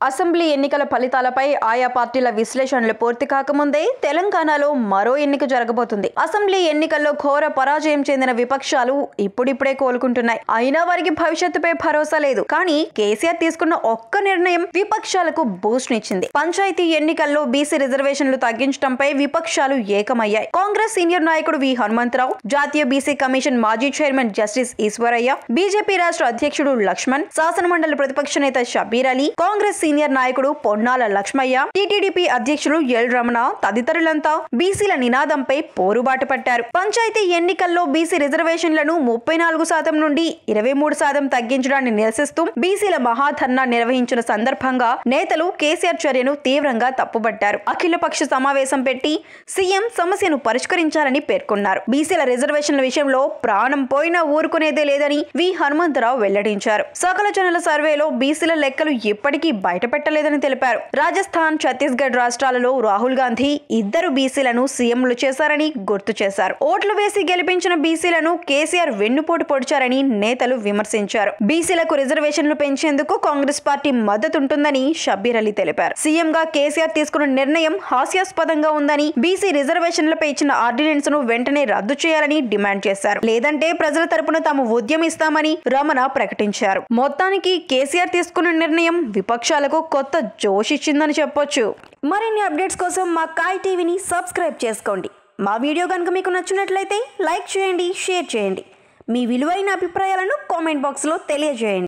Assembly ఎన్నికల ఫలితాలపై ఆయా పార్టీల విశ్లేషణలు పూర్తి కాకముందే తెలంగాణలో మరో ఎన్నిక జరగబోతుంది. అసెంబ్లీ ఎన్నికల్లో ఘోర పరాజయం చెందిన విపక్షాలు ఇప్పుడిప్పుడే కోలుకుంటున్నాయి. అయినా వారికి భవిష్యత్తుపై భరోసా లేదు. కానీ కేసీఆర్ తీసుకున్న ఒక్క నిర్ణయం విపక్షాలకు బూస్ట్ నిచ్చింది. పంచాయతీ ఎన్నికల్లో బీసీ రిజర్వేషన్లు తగ్గించడంపై విపక్షాలు ఏకమయ్యాయి. కాంగ్రెస్ సీనియర్ నాయకుడు వి హనుమంతరావు, జాతీయ బీసీ కమిషన్ మాజీ చైర్మన్ జస్టిస్ ఈశ్వరయ్య, బీజేపీ రాష్ట్ర అధ్యక్షుడు లక్ష్మణ్, శాసనమండలి ప్రతిపక్ష నేత షబీర్ అలీ, కాంగ్రెస్ సీనియర్ నాయకుడు పొన్నాల లక్ష్మయ్య, టీటీడీపీ అధ్యక్షుడు ఎల్ రమణ తదితరులంతా బీసీల నినాదంపై పోరుబాటు పట్టారు. పంచాయతీ ఎన్నికల్లో బీసీ రిజర్వేషన్లను 34% నుండి 23% తగ్గించడాన్ని నిరసిస్తూ బీసీల మహాధర్నా నిర్వహించిన సందర్భంగా నేతలు కేసీఆర్ చర్యను తీవ్రంగా తప్పుబట్టారు. అఖిలపక్ష సమావేశం పెట్టి సీఎం సమస్యను పరిష్కరించాలని పేర్కొన్నారు. బీసీల రిజర్వేషన్ల విషయంలో ప్రాణం పోయినా ఊరుకునేదే లేదని వి హనుమంతరావు వెల్లడించారు. సకల జనుల సర్వేలో బీసీల లెక్కలు ఇప్పటికీ బయటపెట్టలేదని తెలిపారు. రాజస్థాన్, ఛత్తీస్గఢ్ రాష్ట్రాలలో రాహుల్ గాంధీ ఇద్దరు బీసీలను సీఎంలు చేశారని గుర్తు చేశారు. ఓట్లు వేసి గెలిపించిన బీసీలను కేసీఆర్ వెన్నుపోటు పొడిచారని నేతలు విమర్శించారు. బీసీలకు రిజర్వేషన్లు పెంచేందుకు కాంగ్రెస్ పార్టీ మద్దతుంటుందని షబీర్ అలీ తెలిపారు. సీఎంగా కేసీఆర్ తీసుకున్న నిర్ణయం హాస్యాస్పదంగా ఉందని, బీసీ రిజర్వేషన్లపై ఇచ్చిన ఆర్డినెన్స్ ను వెంటనే రద్దు చేయాలని డిమాండ్ చేశారు. లేదంటే ప్రజల తరపున తాము ఉద్యమిస్తామని రమణ ప్రకటించారు. మొత్తానికి కేసీఆర్ తీసుకున్న నిర్ణయం విపక్షాలకు కొత్త జోష్ ఇచ్చిందని చెప్పొచ్చు. మరిన్ని అప్డేట్స్ కోసం మా కాయ్ టీవీని సబ్స్క్రైబ్ చేసుకోండి. మా వీడియో కనుక మీకు నచ్చినట్లయితే లైక్ చేయండి, షేర్ చేయండి. మీ విలువైన అభిప్రాయాలను కామెంట్ బాక్స్లో తెలియజేయండి.